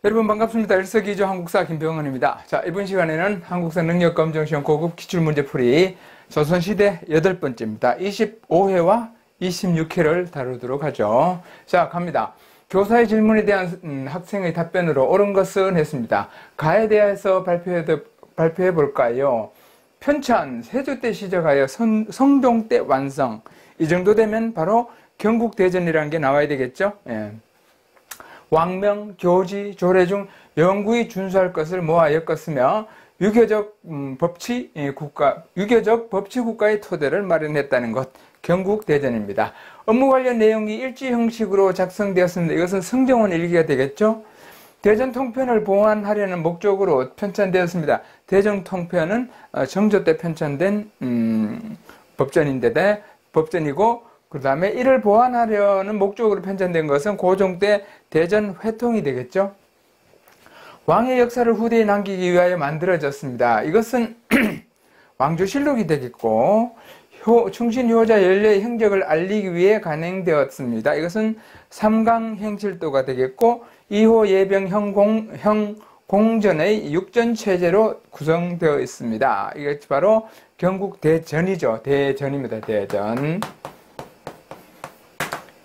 여러분 반갑습니다. 일석이조 한국사 김병헌입니다. 자, 이번 시간에는 한국사 능력검정시험 고급 기출문제풀이 조선시대 8번째입니다. 25회와 26회를 다루도록 하죠. 자, 갑니다. 교사의 질문에 대한 학생의 답변으로 옳은 것은 했습니다. 가에 대해서 발표해 볼까요? 편찬, 세조 때 시작하여 성종 때 완성. 이 정도 되면 바로 경국대전이라는 게 나와야 되겠죠? 예. 왕명, 교지, 조례 중 영구히 준수할 것을 모아 엮었으며 유교적 법치 국가의 토대를 마련했다는 것, 경국대전입니다. 업무 관련 내용이 일지 형식으로 작성되었습니다. 이것은 성정원 일기가 되겠죠? 대전 통편을 보완하려는 목적으로 편찬되었습니다. 대전 통편은 정조 때 편찬된 법전이고 그 다음에 이를 보완하려는 목적으로 편찬된 것은 고종 때 대전 회통이 되겠죠. 왕의 역사를 후대에 남기기 위하여 만들어졌습니다. 이것은 왕조실록이 되겠고 충신효자 연례의 행적을 알리기 위해 간행되었습니다. 이것은 삼강행실도가 되겠고 2호 예병 공전의 육전체제로 구성되어 있습니다. 이것이 바로 경국대전이죠. 대전입니다. 대전.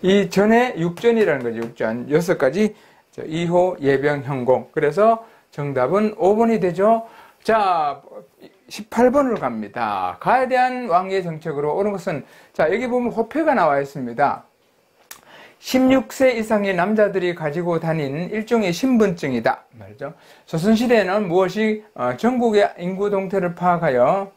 이 전에 육전이라는 거죠. 육전. 6가지 2호 예병 형공. 그래서 정답은 5번이 되죠. 자, 18번으로 갑니다. 가에 대한 왕의 정책으로 옳은 것은, 자, 여기 보면 호패가 나와 있습니다. 16세 이상의 남자들이 가지고 다니는 일종의 신분증이다 말이죠. 조선시대에는 무엇이 전국의 인구 동태를 파악하여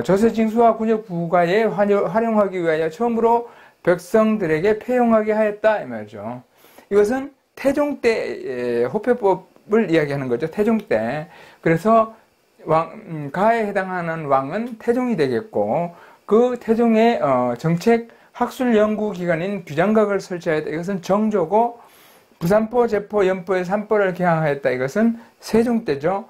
조세징수와 군역 부과에 활용하기 위하여 처음으로 백성들에게 폐용하게 하였다 이 말이죠. 이것은 태종 때 호패법을 이야기하는 거죠. 태종 때. 그래서 가에 해당하는 왕은 태종이 되겠고 그 태종의 정책 학술 연구 기관인 규장각을 설치하였다. 이것은 정조고 부산포, 제포, 연포의 3포를 개항하였다. 이것은 세종 때죠.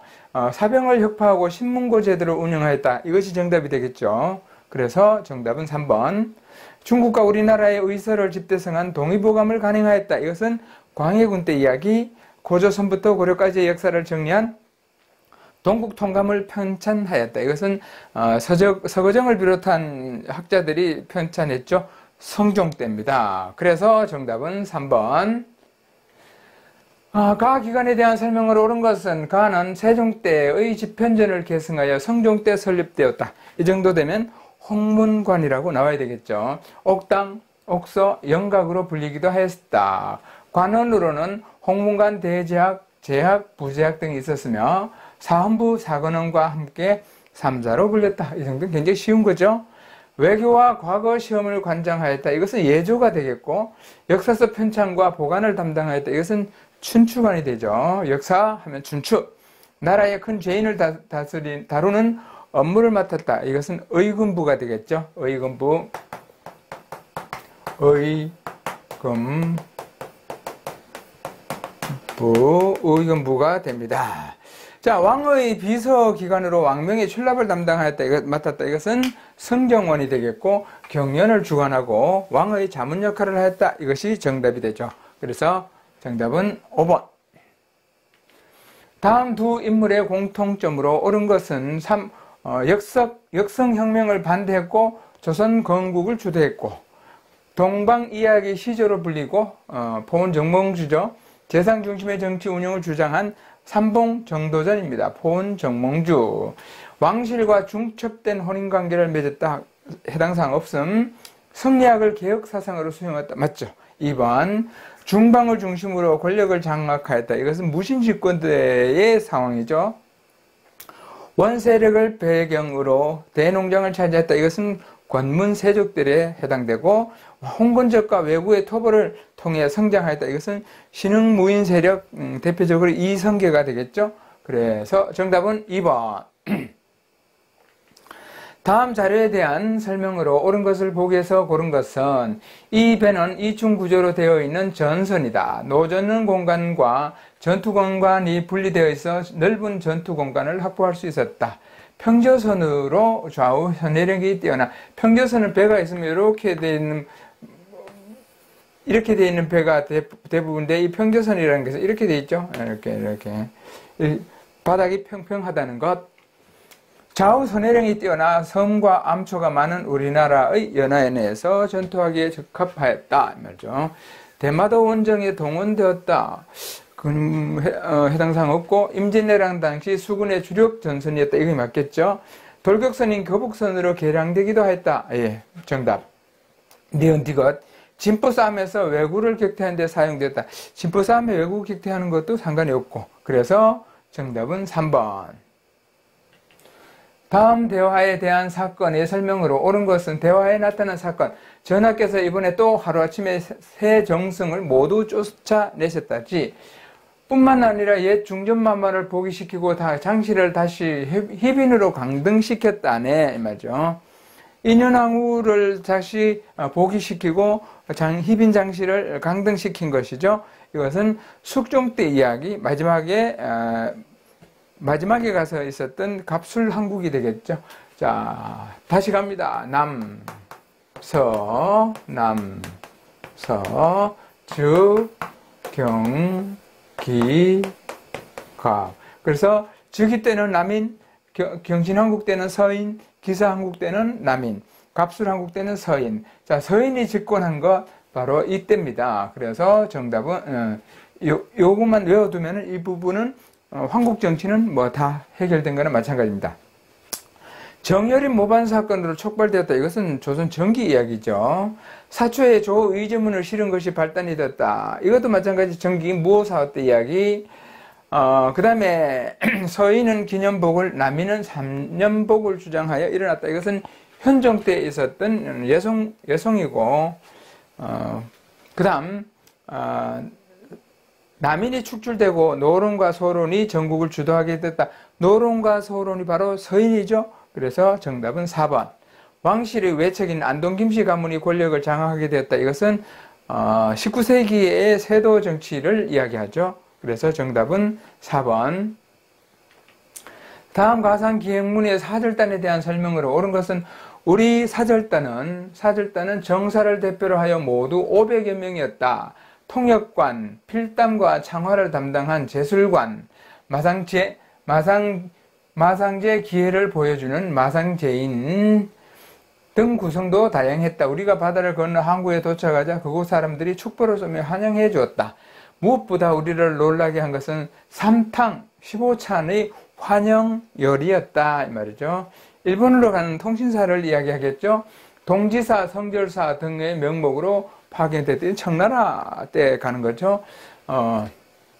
사병을 혁파하고 신문고 제도를 운영하였다. 이것이 정답이 되겠죠. 그래서 정답은 3번. 중국과 우리나라의 의서를 집대성한 동의보감을 간행하였다. 이것은 광해군 때 이야기, 고조선부터 고려까지의 역사를 정리한 동국통감을 편찬하였다. 이것은 서거정을 비롯한 학자들이 편찬했죠. 성종 때입니다. 그래서 정답은 3번. 가 기관에 대한 설명을 옳은 것은 가는 세종 때의 집현전을 계승하여 성종 때 설립되었다. 이 정도 되면 홍문관이라고 나와야 되겠죠. 옥당, 옥서, 영각으로 불리기도 하였다. 관원으로는 홍문관 대제학, 제학, 부제학 등이 있었으며 사헌부 사관원과 함께 삼자로 불렸다. 이 정도는 굉장히 쉬운 거죠. 외교와 과거 시험을 관장하였다. 이것은 예조가 되겠고 역사서 편찬과 보관을 담당하였다. 이것은 춘추관이 되죠. 역사하면 춘추. 나라의 큰 죄인을 다루는 업무를 맡았다. 이것은 의금부가 되겠죠. 의금부가 됩니다. 자, 왕의 비서기관으로 왕명의 출납을 맡았다. 이것은 성정원이 되겠고 경연을 주관하고 왕의 자문 역할을 하였다. 이것이 정답이 되죠. 그래서 정답은 5번. 다음 두 인물의 공통점으로 옳은 것은 역성혁명을 반대했고 조선 건국을 주도했고 동방이야기 시조로 불리고 포온 정몽주죠. 재상 중심의 정치 운영을 주장한 삼봉정도전입니다. 포온 정몽주. 왕실과 중첩된 혼인관계를 맺었다. 해당 사항 없음. 성리학을 개혁사상으로 수용했다. 맞죠? 2번. 중방을 중심으로 권력을 장악하였다. 이것은 무신집권대의 상황이죠. 원세력을 배경으로 대농장을 차지했다. 이것은 권문 세족들에 해당되고 홍건적과 외구의 토벌을 통해 성장하였다. 이것은 신흥무인 세력 대표적으로 이성계가 되겠죠. 그래서 정답은 2번. 다음 자료에 대한 설명으로 옳은 것을 보기에서 고른 것은 이 배는 이중 구조로 되어 있는 전선이다. 노전은 공간과 전투 공간이 분리되어 있어 넓은 전투 공간을 확보할 수 있었다. 평저선으로 좌우 현해력이 뛰어나 평저선은 배가 있으면 이렇게 되어 있는 이렇게 되어 있는 배가 대부분인데 이 평저선이라는 것은 이렇게 되어 있죠. 이렇게 바닥이 평평하다는 것. 좌우 선해령이 뛰어나 섬과 암초가 많은 우리나라의 연안에 내에서 전투하기에 적합하였다 말이죠. 대마도 원정에 동원되었다. 해당 사항 없고 임진왜란 당시 수군의 주력 전선이었다. 이거 맞겠죠? 돌격선인 거북선으로 개량되기도 했다. 예, 정답. 니은디귿. 진포싸움에서 왜구를 격퇴하는 데 사용되었다. 진포싸움에 왜구 격퇴하는 것도 상관이 없고, 그래서 정답은 3번. 다음 대화에 대한 사건의 설명으로 옳은 것은 대화에 나타난 사건. 전하께서 이번에 또 하루아침에 새 정승을 모두 쫓아내셨다지. 뿐만 아니라 옛 중전마마를 복위시키고 장씨를 다시 희빈으로 강등시켰다네 말이죠. 인현왕후를 다시 복위시키고 희빈 장씨를 강등시킨 것이죠. 이것은 숙종 때 이야기, 마지막에 가서 있었던 갑술한국이 되겠죠. 자, 다시 갑니다. 남서, 주, 경, 기, 갑. 그래서 즉위 때는 남인, 경신한국 때는 서인, 기사한국 때는 남인, 갑술한국 때는 서인. 자, 서인이 집권한 것 바로 이때입니다. 그래서 정답은 요것만 외워두면 이 부분은 황국 정치는 뭐 다 해결된 거나 마찬가지입니다. 정열인 모반 사건으로 촉발되었다. 이것은 조선 전기 이야기죠. 사초에 조 의제문을 실은 것이 발단이 됐다. 이것도 마찬가지 전기 무호사화 때 이야기. 그 다음에 서인은 기념복을, 남인은 3년복을 주장하여 일어났다. 이것은 현종 때 있었던 예송이고, 그 다음 남인이 축출되고 노론과 소론이 전국을 주도하게 됐다. 노론과 소론이 바로 서인이죠. 그래서 정답은 4번. 왕실의 외척인 안동 김씨 가문이 권력을 장악하게 되었다. 이것은 19세기의 세도 정치를 이야기하죠. 그래서 정답은 4번. 다음 가상 기행문의 사절단에 대한 설명으로 옳은 것은 우리 사절단은 정사를 대표로 하여 모두 500여 명이었다. 통역관, 필담과 창화를 담당한 제술관, 마상제 기회를 보여주는 마상제인 등 구성도 다양했다. 우리가 바다를 건너 항구에 도착하자 그곳 사람들이 축보를 쏘며 환영해 주었다. 무엇보다 우리를 놀라게 한 것은 3탕 15찬의 환영열이었다. 이 말이죠. 일본으로 가는 통신사를 이야기하겠죠. 동지사, 성절사 등의 명목으로 파견됐더니 청나라 때 가는 거죠.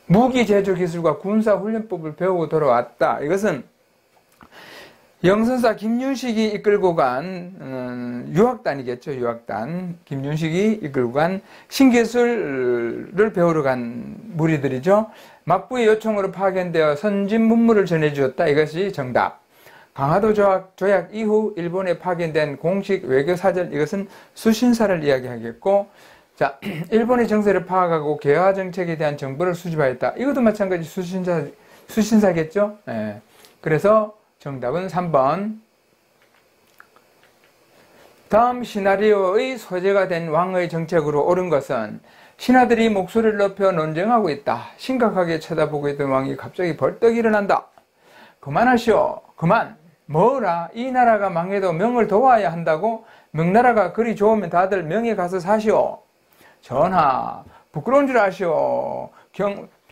무기 제조 기술과 군사 훈련법을 배우고 돌아왔다. 이것은 영선사 김윤식이 이끌고 간 유학단이겠죠. 유학단. 김윤식이 이끌고 간 신기술을 배우러 간 무리들이죠. 막부의 요청으로 파견되어 선진 문물을 전해주었다. 이것이 정답. 강화도 조약 이후 일본에 파견된 공식 외교사절, 이것은 수신사를 이야기하겠고, 자, 일본의 정세를 파악하고 개화 정책에 대한 정보를 수집하였다. 이것도 마찬가지 수신사겠죠? 예. 그래서 정답은 3번. 다음 시나리오의 소재가 된 왕의 정책으로 옳은 것은 신하들이 목소리를 높여 논쟁하고 있다. 심각하게 쳐다보고 있던 왕이 갑자기 벌떡 일어난다. 그만하시오. 그만. 뭐라? 이 나라가 망해도 명을 도와야 한다고? 명나라가 그리 좋으면 다들 명에 가서 사시오. 전하, 부끄러운 줄 아시오.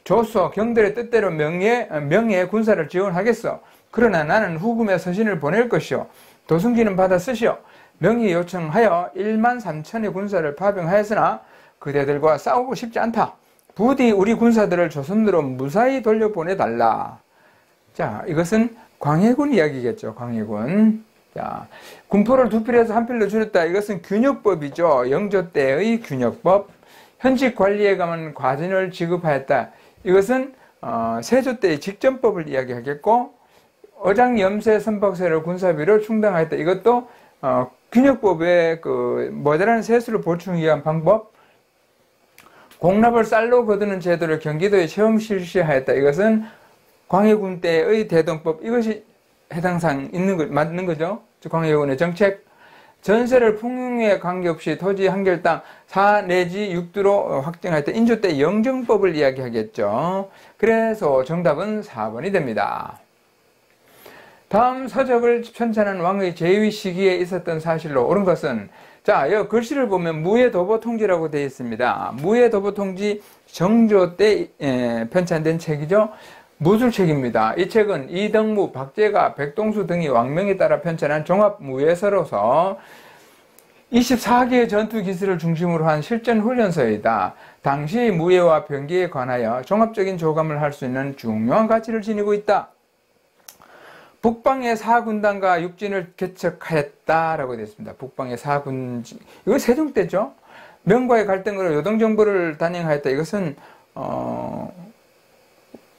조서 경들의 뜻대로 명예 군사를 지원하겠어. 그러나 나는 후금의 서신을 보낼 것이오. 도승기는 받아 쓰시오. 명의 요청하여 1만 3천의 군사를 파병하였으나 그대들과 싸우고 싶지 않다. 부디 우리 군사들을 조선으로 무사히 돌려보내달라. 자, 이것은 광해군 이야기겠죠. 광해군. 자, 군포를 두 필에서 한 필로 줄였다. 이것은 균역법이죠. 영조 때의 균역법. 현직 관리에 가면 과진을 지급하였다. 이것은 세조 때의 직전법을 이야기하겠고, 어장 염세 선박세를 군사비로 충당하였다. 이것도 균역법의 모자란 세수를 보충하기 위한 방법. 공납을 쌀로 거두는 제도를 경기도에 처음 실시하였다. 이것은 광해군 때의 대동법. 이것이 해당상 맞는 거죠. 광해군의 정책. 전세를 풍요에 관계없이 토지 한 결당 4 내지 6두로 확정할 때 인조 때 영정법을 이야기하겠죠. 그래서 정답은 4번이 됩니다. 다음 서적을 편찬한 왕의 재위 시기에 있었던 사실로 옳은 것은, 자, 여기 글씨를 보면 무예도보통지라고 되어 있습니다. 무예도보통지 정조 때 편찬된 책이죠. 무술책입니다. 이 책은 이덕무, 박제가, 백동수 등이 왕명에 따라 편찬한 종합무예서로서 24개의 전투 기술을 중심으로 한 실전 훈련서이다. 당시 무예와 병기에 관하여 종합적인 조감을 할 수 있는 중요한 가치를 지니고 있다. 북방의 4군단과 육진을 개척하였다라고 되어 있습니다. 북방의 4군지, 이거 세종 때죠. 명과의 갈등으로 요동정부를 단행하였다. 이것은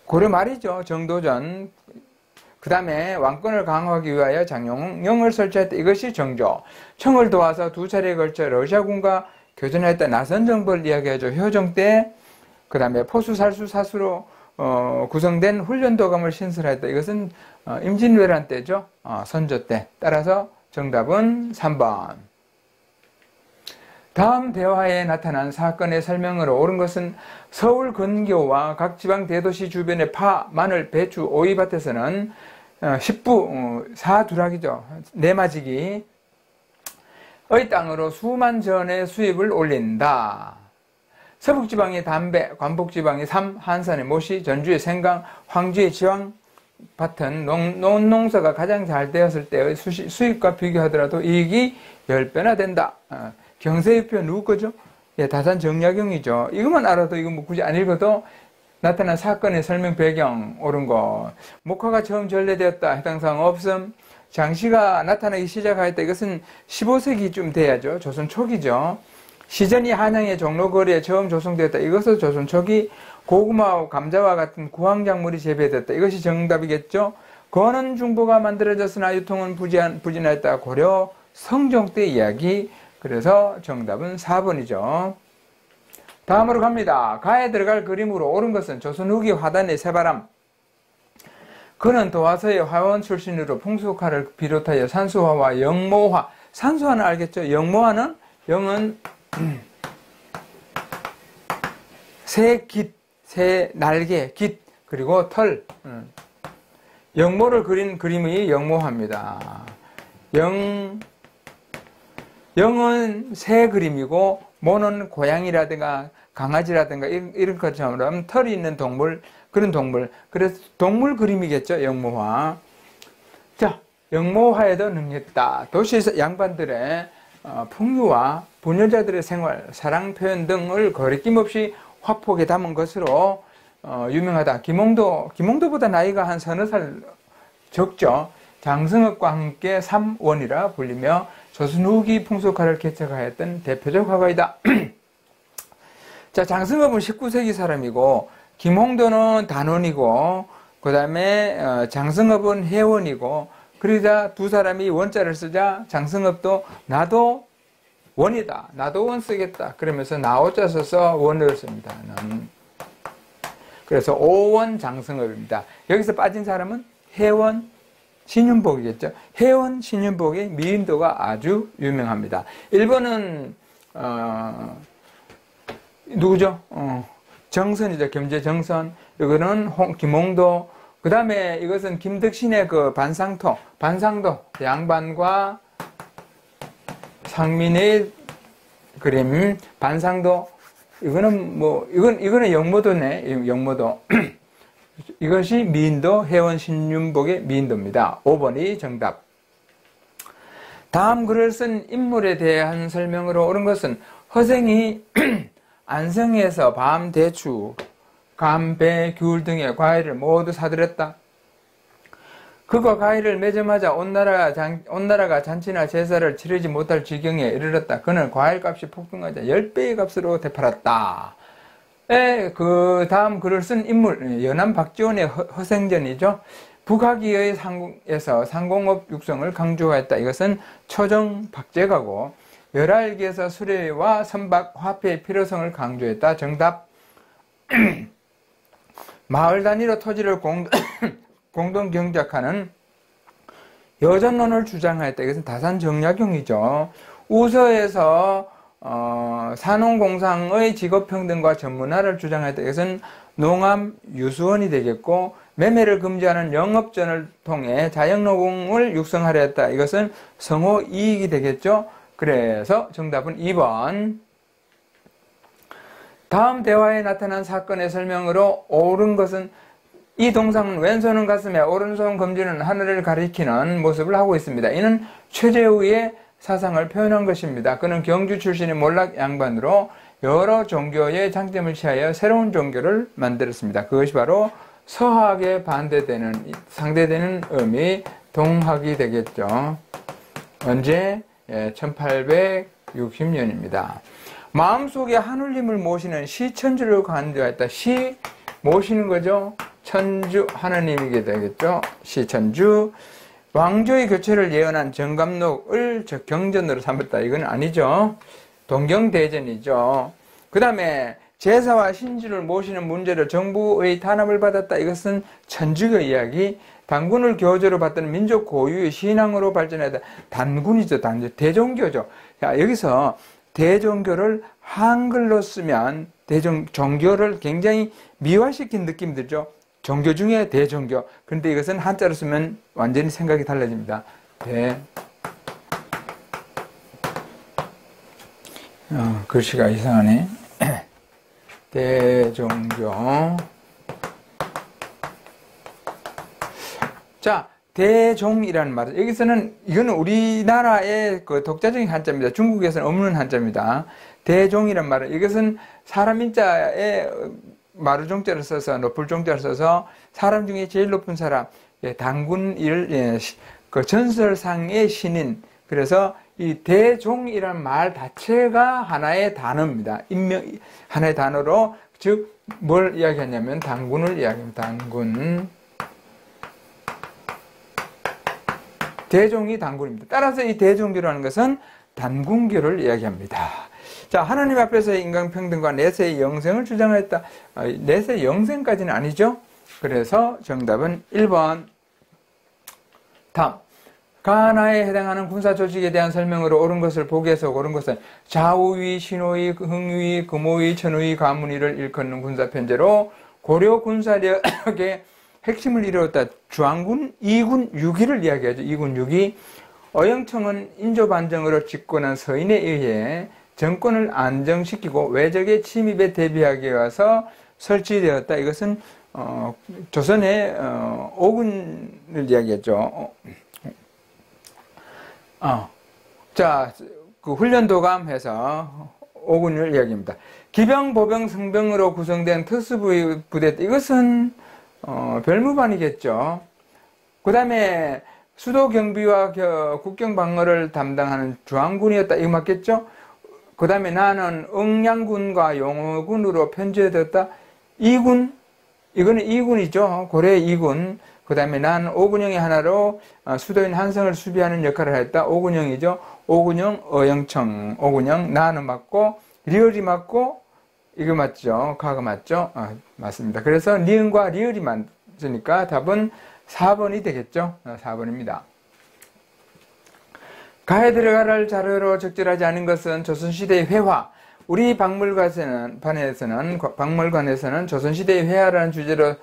고려 말이죠. 정도전. 그 다음에 왕권을 강화하기 위하여 장영을 설치했다. 이것이 정조. 청을 도와서 2차례에 걸쳐 러시아군과 교전하였다. 나선정벌을 이야기하죠. 효정 때. 그 다음에 포수살수 사수로 구성된 훈련도감을 신설하였다. 이것은 임진왜란 때죠. 선조 때. 따라서 정답은 3번. 다음 대화에 나타난 사건의 설명으로 옳은 것은 서울 근교와 각 지방 대도시 주변의 파, 마늘, 배추, 오이밭에서는 10부, 사두락이죠. 내마지기 의 땅으로 수만 전의 수입을 올린다. 서북지방의 담배, 관북지방의 삼, 한산의 모시, 전주의 생강, 황주의 지왕 밭은 농사가 가장 잘 되었을 때의 수입과 비교하더라도 이익이 10배나 된다. 경세유표 누구 거죠? 예, 다산 정약용이죠. 이것만 알아도 이거 뭐 굳이 안 읽어도 나타난 사건의 설명 배경 옳은 거. 목화가 처음 전래되었다. 해당 사항 없음. 장씨가 나타나기 시작하였다. 이것은 15세기쯤 돼야죠. 조선 초기죠. 시전이 한양의 종로거리에 처음 조성되었다. 이것은 조선 초기. 고구마와 감자와 같은 구황작물이 재배되었다. 이것이 정답이겠죠. 거는 중보가 만들어졌으나 유통은 부진하였다. 고려 성종 때 이야기. 그래서 정답은 4번이죠. 다음으로 갑니다. 가에 들어갈 그림으로 옳은 것은 조선 후기 화단의 새바람. 그는 도화서의 화원 출신으로 풍속화를 비롯하여 산수화와 영모화. 산수화는 알겠죠? 영모화는 영은 새 깃, 새 날개, 깃, 그리고 털. 영모를 그린 그림이 영모화입니다. 영은 새 그림이고 모는 고양이라든가 강아지라든가 이런 것처럼 털이 있는 동물, 그런 동물. 그래서 동물 그림이겠죠. 영모화. 자, 영모화에도 능했다. 도시에서 양반들의 풍류와 부녀자들의 생활, 사랑 표현 등을 거리낌 없이 화폭에 담은 것으로 유명하다. 김홍도보다 나이가 한 서너 살 적죠. 장승업과 함께 삼원이라 불리며 조선 후기 풍속화를 개척하였던 대표적 화가이다. 자, 장승업은 19세기 사람이고 김홍도는 단원이고 그 다음에 장승업은 해원이고 그러자 두 사람이 원자를 쓰자 장승업도 나도 원이다. 나도 원 쓰겠다. 그러면서 나오자 써서 원을 씁니다. 그래서 오원 장승업입니다. 여기서 빠진 사람은 해원 신윤복이겠죠. 해원 신윤복의 미인도가 아주 유명합니다. 1번은 누구죠? 정선이죠. 겸재정선. 이거는 김홍도. 그 다음에 이것은 김덕신의 그 반상도 양반과 상민의 그림 반상도. 이거는 뭐 이거는 영모도네. 영모도. 이것이 미인도 해원 신윤복의 미인도입니다. 5번이 정답. 다음 글을 쓴 인물에 대한 설명으로 옳은 것은 허생이 안성에서 밤, 대추, 감, 배, 귤 등의 과일을 모두 사들였다. 그가 과일을 맺자마자 온 나라가 잔치나 제사를 치르지 못할 지경에 이르렀다. 그는 과일값이 폭등하자 10배의 값으로 되팔았다. 그 다음 글을 쓴 인물, 연암 박지원의 허생전이죠. 북하기의 상공에서 상공업 육성을 강조하였다. 이것은 초정 박제가고 열알기에서 수레와 선박, 화폐의 필요성을 강조했다. 정답. 마을 단위로 토지를 공동 경작하는 여전론을 주장하였다. 이것은 다산정약용이죠. 우서에서 산농공상의 직업평등과 전문화를 주장하였다. 이것은 농암유수원이 되겠고, 매매를 금지하는 영업전을 통해 자영노공을 육성하려 했다. 이것은 성호이익이 되겠죠. 그래서 정답은 2번. 다음 대화에 나타난 사건의 설명으로 옳은 것은, 이 동상은 왼손은 가슴에 오른손 검지는 하늘을 가리키는 모습을 하고 있습니다. 이는 최재우의 사상을 표현한 것입니다. 그는 경주 출신의 몰락 양반으로 여러 종교의 장점을 취하여 새로운 종교를 만들었습니다. 그것이 바로 서학에 반대되는, 상대되는 의미 동학이 되겠죠. 언제? 1860년입니다. 마음속에 하늘님을 모시는 시천주를 간주하였다. 시 모시는 거죠. 천주 하나님이게 되겠죠. 시천주. 왕조의 교체를 예언한 정감록을 경전으로 삼았다. 이건 아니죠. 동경대전이죠. 그 다음에 제사와 신주를 모시는 문제로 정부의 탄압을 받았다. 이것은 천주교 이야기. 단군을 교조로 받던 민족 고유의 신앙으로 발전하다. 단군이죠. 단군. 대종교죠. 자, 여기서 대종교를 한글로 쓰면 종교를 굉장히 미화시킨 느낌 들죠. 종교 중에 대종교. 그런데 이것은 한자로 쓰면 완전히 생각이 달라집니다. 글씨가 이상하네. 대종교. 자, 대종이라는 말은, 여기서는, 이거는 우리나라의 그 독자적인 한자입니다. 중국에서는 없는 한자입니다. 대종이란 말은, 이것은 사람 인자에 마루종자를 써서, 높을 종자를 써서, 사람 중에 제일 높은 사람, 그 전설상의 신인. 그래서 이 대종이란 말 자체가 하나의 단어입니다. 하나의 단어로, 즉, 뭘 이야기하냐면, 단군을 이야기합니다. 단군. 대종이 단군입니다. 따라서 이 대종교라는 것은 단군교를 이야기합니다. 자, 하나님 앞에서의 인간평등과 내세의 영생을 주장했다. 내세의 영생까지는 아니죠. 그래서 정답은 1번. 다음. 가나에 해당하는 군사 조직에 대한 설명으로 옳은 것을 보기에서 옳은 것은 좌우위, 신우위, 흥위, 금우위, 천우위, 가문위를 일컫는 군사편제로 고려 군사력의 핵심을 이루었다. 주한군 2군 6위를 이야기하죠. 2군 6위. 어영청은 인조반정으로 집권한 서인에 의해 정권을 안정시키고 외적의 침입에 대비하기 위해서 설치되었다. 이것은 조선의 5군을 이야기했죠. 자, 그 훈련도감해서 5군을 이야기합니다. 기병, 보병, 성병으로 구성된 특수부대. 이것은 별무반이겠죠. 그 다음에 수도 경비와 국경 방어를 담당하는 주한군이었다. 이거 맞겠죠? 그 다음에 나는 응양군과 용호군으로 편제되었다. 2군, 이거는 2군이죠. 고려 2군. 그 다음에 나는 5군형의 하나로 수도인 한성을 수비하는 역할을 했다. 5군형이죠. 5군형 어영청, 5군형 나는 맞고, 리얼이 맞고, 이거 맞죠? 가가 맞죠? 맞습니다. 그래서 니은과 리을이 맞으니까 답은 4번이 되겠죠? 4번입니다. 가에 들어갈 자료로 적절하지 않은 것은 조선시대의 회화. 우리 박물관에서는 조선시대의 회화라는 주제로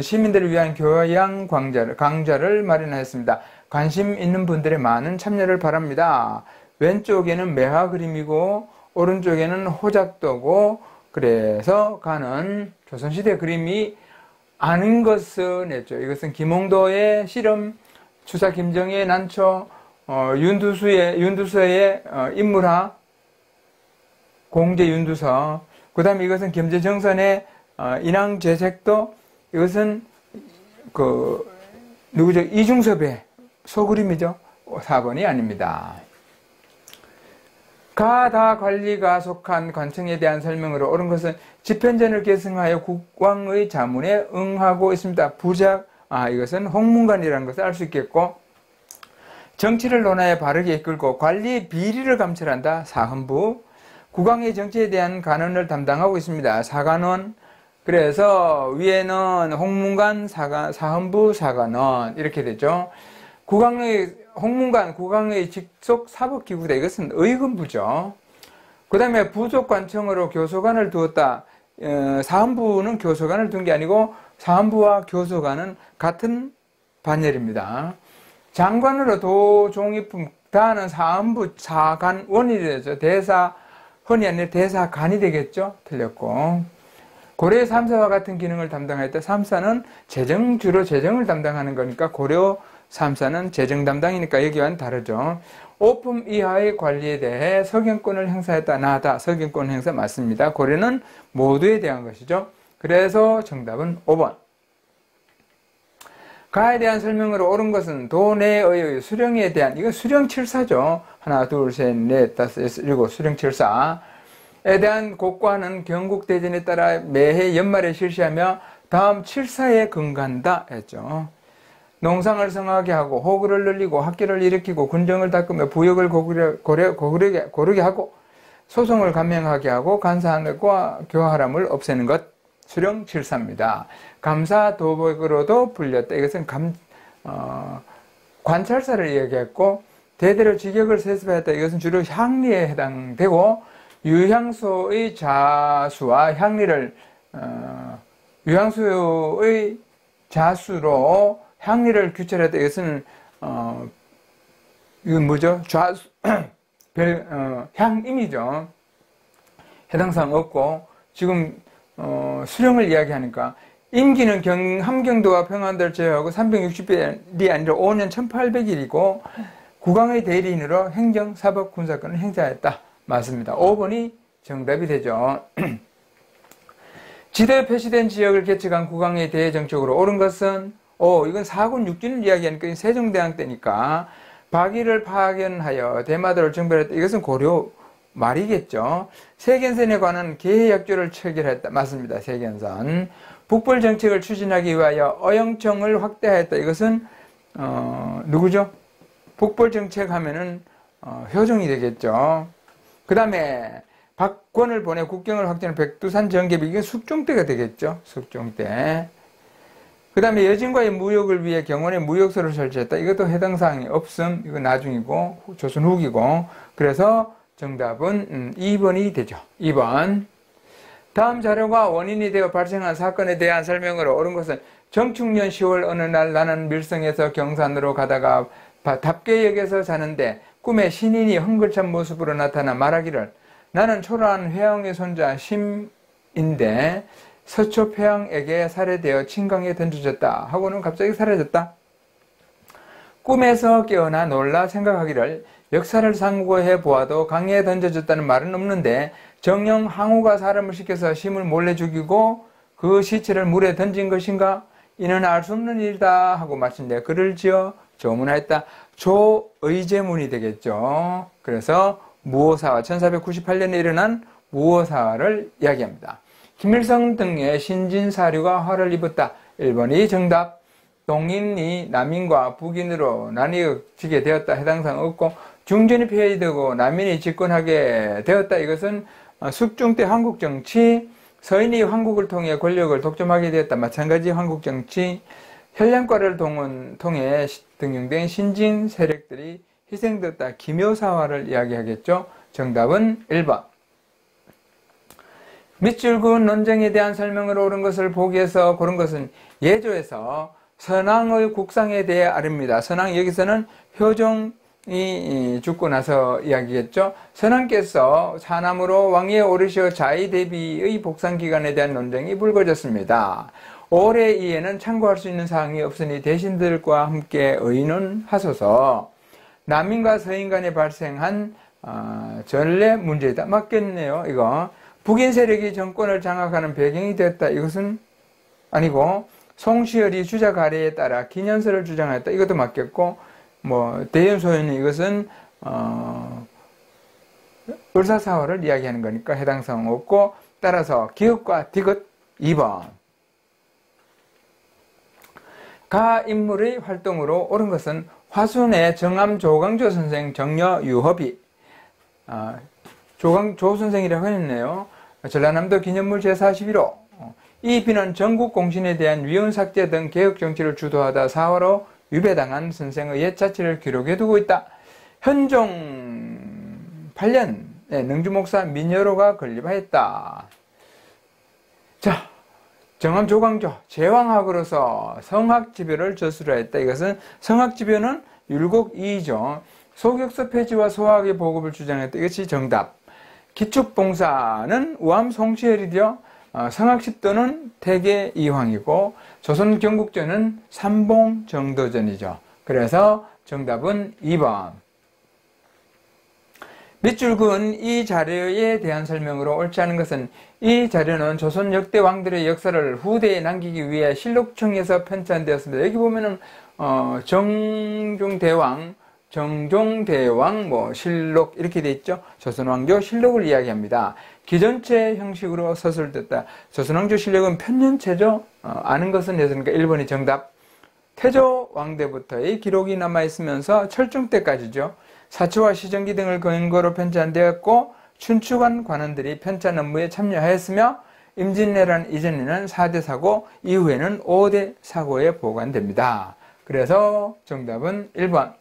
시민들을 위한 교양 강좌를 마련하였습니다. 관심 있는 분들의 많은 참여를 바랍니다. 왼쪽에는 매화 그림이고 오른쪽에는 호작도고, 그래서 가는 조선시대 그림이 아닌 것을 냈죠. 이것은 김홍도의 실험, 추사 김정의 난초, 윤두서의 인물화, 공제 윤두서, 그 다음에 이것은 겸재정선의 인왕제색도, 이것은 누구죠? 이중섭의 소그림이죠. 4번이 아닙니다. 가다 관리가 속한 관청에 대한 설명으로 옳은 것은 집현전을 계승하여 국왕의 자문에 응하고 있습니다. 부작, 이것은 홍문관이라는 것을 알 수 있겠고, 정치를 논하여 바르게 이끌고 관리의 비리를 감찰한다. 사헌부. 국왕의 정치에 대한 간언을 담당하고 있습니다. 사간원. 그래서 위에는 홍문관, 사헌부, 사간원 이렇게 되죠. 홍문관 국왕의 직속 사법기구다. 이것은 의금부죠. 그 다음에 부속관청으로 교소관을 두었다. 사헌부는 교소관을 둔 게 아니고 사헌부와 교소관은 같은 반열입니다. 장관으로 도종이품 다는 사헌부 사관원이 되죠. 대사헌이 아니라 대사관이 되겠죠. 틀렸고. 고려 3사와 같은 기능을 담당하였다. 3사는 주로 재정을 담당하는 거니까 고려 3사는 재정 담당이니까 여기와는 다르죠. 오품 이하의 관리에 대해 석연권을 행사했다. 나다. 석연권 행사 맞습니다. 고려는 모두에 대한 것이죠. 그래서 정답은 5번. 가에 대한 설명으로 옳은 것은 도내의 수령에 대한, 이거 수령칠사죠. 하나, 둘, 셋, 넷, 다섯, 여섯, 일곱, 수령칠사에 대한 곡과는 경국대전에 따라 매해 연말에 실시하며 다음 칠사에 근간다 했죠. 농상을 성하게 하고 호구를 늘리고 학계를 일으키고 군정을 닦으며 부역을 고르게 하고 소송을 감행하게 하고 간사함과 교활함을 없애는 것, 수령칠사입니다. 감사도백으로도 불렸다. 이것은 관찰사를 이야기했고, 대대로 직역을 세습하였다. 이것은 주로 향리에 해당되고, 유향수의 자수와 향리를 유향수의 자수로 향리를 규철했다. 이것은 이건 뭐죠? 향임이죠. 해당 사항 없고, 지금 수령을 이야기하니까 임기는 함경도와 평안도를 제외하고 360일이 아니라 5년 1800일이고 국왕의 대리인으로 행정, 사법, 군사권을 행사했다. 맞습니다. 5번이 정답이 되죠. 지도에 표시된 지역을 개척한 국왕의 대정적으로 옳은 것은 이건 4군 6진을 이야기하니까 세종대왕 때니까 박이를 파견하여 대마도를 정벌했다. 이것은 고려 말이겠죠. 세견선에 관한 계약조를 체결했다. 맞습니다. 세견선. 북벌정책을 추진하기 위하여 어영청을 확대하였다. 이것은 누구죠? 북벌정책 하면은 효종이 되겠죠. 그 다음에 박권을 보내 국경을 확대하는 백두산 정계비, 이게 숙종 때가 되겠죠. 숙종 때. 그 다음에 여진과의 무역을 위해 경원에 무역소를 설치했다. 이것도 해당 사항이 없음. 이거 나중이고 조선 후기고. 그래서 정답은 2번이 되죠. 2번. 다음 자료가 원인이 되어 발생한 사건에 대한 설명으로 옳은 것은 정축년 10월 어느 날 나는 밀성에서 경산으로 가다가 답계역에서 자는데 꿈에 신인이 헝글찬 모습으로 나타나 말하기를 나는 초라한 회왕의 손자 심인데 서초 회왕에게 살해되어 침강에 던져졌다 하고는 갑자기 사라졌다. 꿈에서 깨어나 놀라 생각하기를 역사를 상고해 보아도 강에 던져졌다는 말은 없는데 정녕 항우가 사람을 시켜서 심을 몰래 죽이고 그 시체를 물에 던진 것인가? 이는 알 수 없는 일이다 하고 마침내 글을 지어 조문하였다. 조의제문이 되겠죠. 그래서 무오사화, 1498년에 일어난 무오사화를 이야기합니다. 김일성 등의 신진사류가 화를 입었다. 1번이 정답. 동인이 남인과 북인으로 나뉘어지게 되었다. 해당 사항 없고, 중전이 폐위되고 남인이 집권하게 되었다. 이것은 숙종 때 한국 정치, 서인이 한국을 통해 권력을 독점하게 되었다. 마찬가지 한국 정치, 혈량과를 통해 등용된 신진 세력들이 희생되었다. 기묘사화를 이야기하겠죠. 정답은 1번. 밑줄근 논쟁에 대한 설명을 옳은 것을 보기에서 고른 것은 예조에서 선왕의 국상에 대해 아릅니다. 선왕 여기서는 효종이 죽고 나서 이야기겠죠. 선왕께서 사남으로 왕위에 오르시어 자위 대비의 복상 기간에 대한 논쟁이 불거졌습니다. 올해 이에는 참고할 수 있는 사항이 없으니 대신들과 함께 의논하소서. 남인과 서인 간에 발생한 전례 문제이다. 맞겠네요. 이거 북인 세력이 정권을 장악하는 배경이 됐다. 이것은 아니고 송시열이 주작 아래에 따라 기년설을 주장했다. 이것도 맞겠고, 대연소연은 이것은 을사사화를 이야기하는 거니까 해당 사항 없고, 따라서 기읍과 디귿 2번. 가 인물의 활동으로 옳은 것은 화순의 정암 조광조 선생 정려 유허비, 조 선생이라고 했네요. 전라남도 기념물 제41호. 이 비는 전국 공신에 대한 위헌 삭제 등 개혁 정치를 주도하다 사화로 유배당한 선생의 옛 자취를 기록해두고 있다. 현종 8년에 능주목사 민여로가 건립하였다. 자, 정암 조광조 제왕학으로서 성학지배를 저술하였다. 이것은 성학지배는 율곡 2죠. 소격서 폐지와 소학의 보급을 주장했다. 이것이 정답. 기축봉사는 우암 송시열이죠. 성학십도는 태계 이황이고 조선 경국전은 삼봉 정도전이죠. 그래서 정답은 2번. 밑줄 그은 이 자료에 대한 설명으로 옳지 않은 것은 이 자료는 조선 역대 왕들의 역사를 후대에 남기기 위해 실록청에서 편찬되었습니다. 여기 보면은 정종대왕 실록 이렇게 돼 있죠. 조선왕조 실록을 이야기합니다. 기전체 형식으로 서술됐다. 조선왕조 실록은 편년체죠. 아는 것은 됐으니까 1번이 정답. 태조 왕대부터의 기록이 남아있으면서 철종 때까지죠. 사초와 시정기 등을 근거로 편찬되었고 춘추관 관원들이 편찬 업무에 참여하였으며 임진왜란 이전에는 4대 사고, 이후에는 5대 사고에 보관됩니다. 그래서 정답은 1번.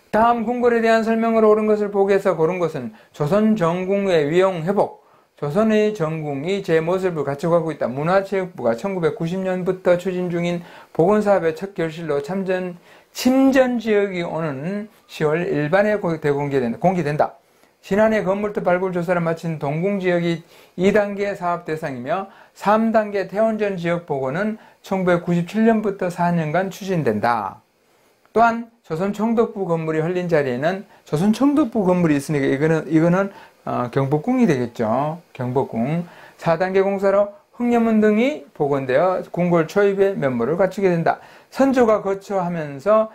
다음 궁궐에 대한 설명으로 옳은 것을 보기에서 고른 것은 조선 정궁의 위용 회복, 조선의 정궁이 제 모습을 갖춰가고 있다. 문화체육부가 1990년부터 추진 중인 복원사업의 첫 결실로 침전 지역이 오는 10월 일반에 공개된다. 지난해 건물터 발굴 조사를 마친 동궁 지역이 2단계 사업 대상이며 3단계 태원전 지역 복원은 1997년부터 4년간 추진된다. 또한 조선 총독부 건물이 헐린 자리에는 조선 총독부 건물이 있으니까 이거는 경복궁이 되겠죠. 경복궁. 4단계 공사로 흑려문 등이 복원되어 궁궐 초입의 면모를 갖추게 된다. 선조가 거처하면서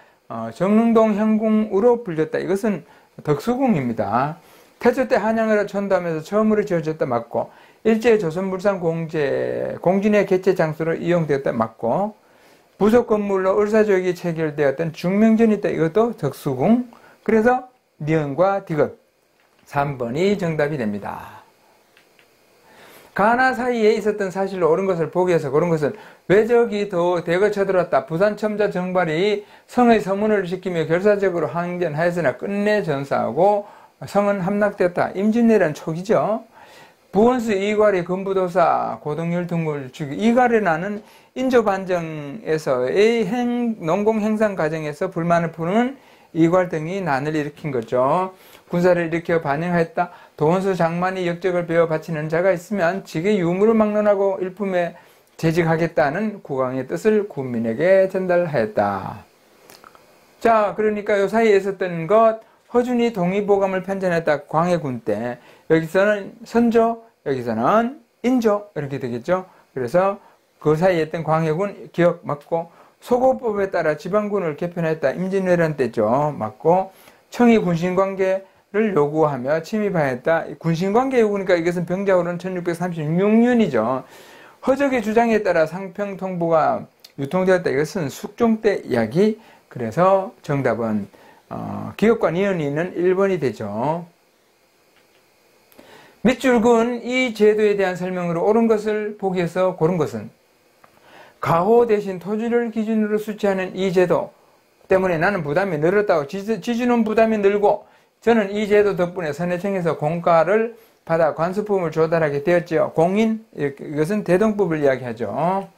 정릉동 현궁으로 불렸다. 이것은 덕수궁입니다. 태조 때 한양으로 천도하면서 처음으로 지어졌다. 맞고 일제 조선물산 공진의 개최 장소로 이용되었다. 맞고 부속 건물로 을사조약이 체결되었던 중명전이 있다. 이것도 덕수궁. 그래서 니은과 디귿 3번이 정답이 됩니다. 가나 사이에 있었던 사실로 옳은 것을 보기에서 고른 것은 외적이 더 대거 쳐들었다. 부산 첨자 정발이 성의 서문을 지키며 결사적으로 항전하였으나 끝내 전사하고 성은 함락되었다. 임진왜란 초기죠. 부원수 이괄이 금부도사 고동열 등을 죽이 이괄에 나는 인조반정에서의 농공 행상 과정에서 불만을 푸는 이괄 등이 난을 일으킨 거죠. 군사를 일으켜 반영하였다. 도원수 장만이 역적을 베어 바치는 자가 있으면 직의 유무를 막론하고 일품에 재직하겠다는 국왕의 뜻을 군민에게 전달하였다. 자, 그러니까 요 사이에 있었던 것, 허준이 동의보감을 편찬했다. 광해군 때. 여기서는 선조, 여기서는 인조 이렇게 되겠죠. 그래서 그 사이에 있던 광해군 기억 맞고, 소고법에 따라 지방군을 개편했다. 임진왜란 때죠. 맞고, 청이 군신관계를 요구하며 침입하였다. 군신관계 요구니까 이것은 병자호론 1636년이죠. 허적의 주장에 따라 상평통보가 유통되었다. 이것은 숙종 때 이야기. 그래서 정답은 기억과 니은이 있는 1번이 되죠. 밑줄 그은 이 제도에 대한 설명으로 옳은 것을 보기에서 고른 것은 가호 대신 토지를 기준으로 수치하는 이 제도 때문에 나는 부담이 늘었다고 지주는 부담이 늘고 저는 이 제도 덕분에 선해청에서 공가를 받아 관수품을 조달하게 되었지요. 공인, 이것은 대동법을 이야기하죠.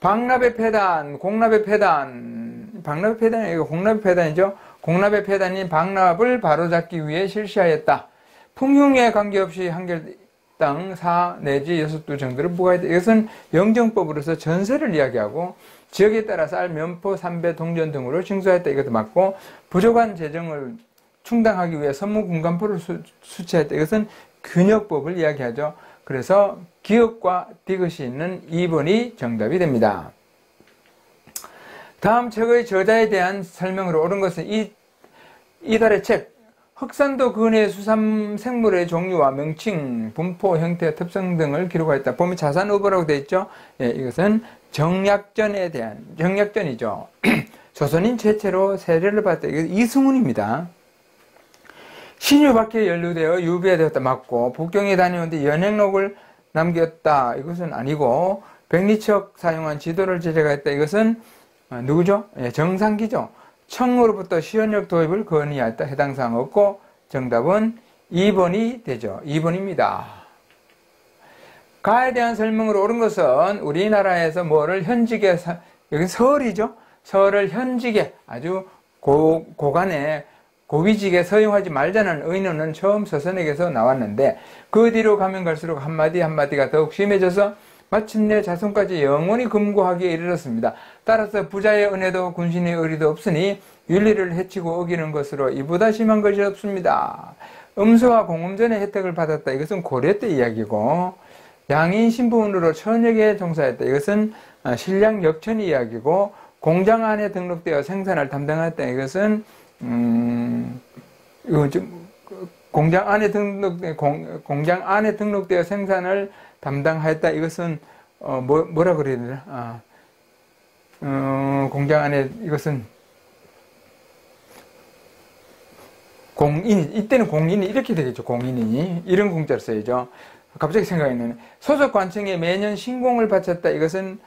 박납의 폐단, 공납의 폐단, 박납의 폐단이 아니고 공납의 폐단이죠. 공납의 폐단인 박납을 바로잡기 위해 실시하였다. 풍흉에 관계없이 한결당 4 내지 6두 정도를 부과했다. 이것은 영정법으로서 전세를 이야기하고 지역에 따라 쌀, 면포, 삼배, 동전 등으로 징수하였다. 이것도 맞고 부족한 재정을 충당하기 위해 선무군간포를 수치했다. 이것은 균역법을 이야기하죠. 그래서 기역과 디귿이 있는 2번이 정답이 됩니다. 다음 책의 저자에 대한 설명으로 옳은 것은 이달의 책 흑산도 근해의 수산 생물의 종류와 명칭, 분포, 형태, 특성 등을 기록하였다. 보면 자산어보라고 되어 있죠. 예, 이것은 정약전에 대한 정약전이죠. 조선인 최초로 세례를 받았다. 이거 이승훈입니다. 신유밖에 연루되어 유배되었다. 맞고 북경에 다녀오는데 연행록을 남겼다. 이것은 아니고 백리척 사용한 지도를 제작했다. 이것은 누구죠? 예, 정상기죠. 청으로부터 시연력 도입을 건의하였다. 해당 사항 없고 정답은 2번이 되죠. 2번입니다. 가에 대한 설명으로 옳은 것은 우리나라에서 뭐를 현직에 여기 설이죠. 설을 현직에 아주 고간에 고위직에 서용하지 말자는 의논은 처음 서선에게서 나왔는데 그 뒤로 가면 갈수록 한마디 한마디가 더욱 심해져서 마침내 자손까지 영원히 금고하기에 이르렀습니다. 따라서 부자의 은혜도 군신의 의리도 없으니 윤리를 해치고 어기는 것으로 이보다 심한 것이 없습니다. 음수와 공음전의 혜택을 받았다. 이것은 고려 때 이야기고 양인 신부원으로 천역에 종사했다. 이것은 신량 역천 이야기고 공장 안에 등록되어 생산을 담당했다. 이것은 공장 안에 등록되어 생산을 담당하였다. 이것은 뭐라 그래야 되나? 공장 안에 이것은 공인, 이때는 공인이 이렇게 되겠죠. 공인이 이런 공자를 써야죠. 갑자기 생각이 나네. 소속 관청에 매년 신공을 바쳤다. 이것은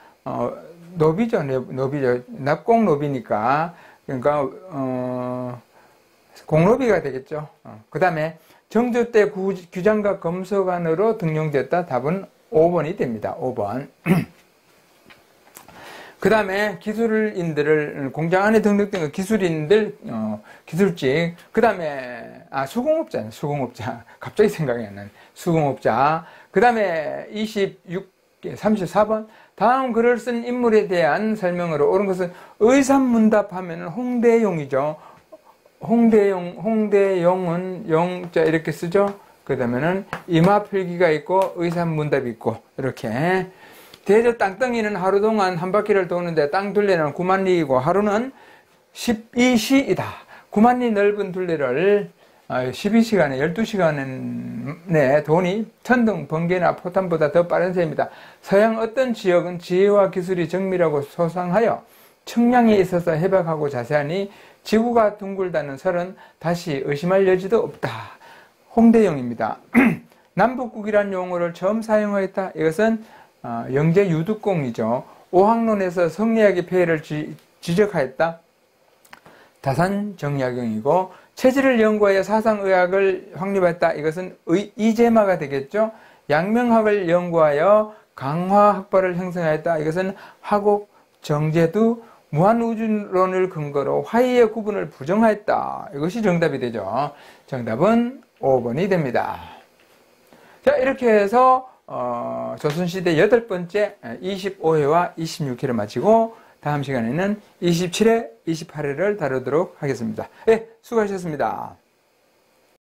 노비죠. 노비죠. 납공 노비니까. 그러니까 공노비가 되겠죠. 그 다음에 정조 때 규장과 검서관으로 등용됐다. 답은 5번이 됩니다. 5번. 그 다음에 기술인들을 공장 안에 등록된 기술인들 기술직. 그 다음에 수공업자. 갑자기 생각이 안 나네. 수공업자. 그 다음에 34번. 다음 글을 쓴 인물에 대한 설명으로 옳은 것은 의산문답하면 홍대용이죠. 홍대용은 용자 이렇게 쓰죠. 그 다음에는 이마필기가 있고 의산문답이 있고 이렇게. 대저 땅덩이는 하루 동안 한 바퀴를 도는데 땅 둘레는 9만 리이고 하루는 12시이다. 9만 리 넓은 둘레를 12시간에 12시간 내 돈이 천둥, 번개나 포탄보다 더 빠른 셈이다. 서양 어떤 지역은 지혜와 기술이 정밀하고 소상하여 측량에 있어서 해박하고 자세하니 지구가 둥글다는 설은 다시 의심할 여지도 없다. 홍대용입니다. 남북국이란 용어를 처음 사용하였다. 이것은 영재 유득공이죠. 오학론에서 성리학의 폐해를 지적하였다. 다산정약용이고 체질을 연구하여 사상의학을 확립했다. 이것은 이재마가 되겠죠. 양명학을 연구하여 강화학벌을 형성하였다. 이것은 하곡 정제두 무한우주론을 근거로 화의의 구분을 부정하였다. 이것이 정답이 되죠. 정답은 5번이 됩니다. 자, 이렇게 해서 조선시대 8번째 25회와 26회를 마치고 다음 시간에는 27회, 28회를 다루도록 하겠습니다. 네, 수고하셨습니다.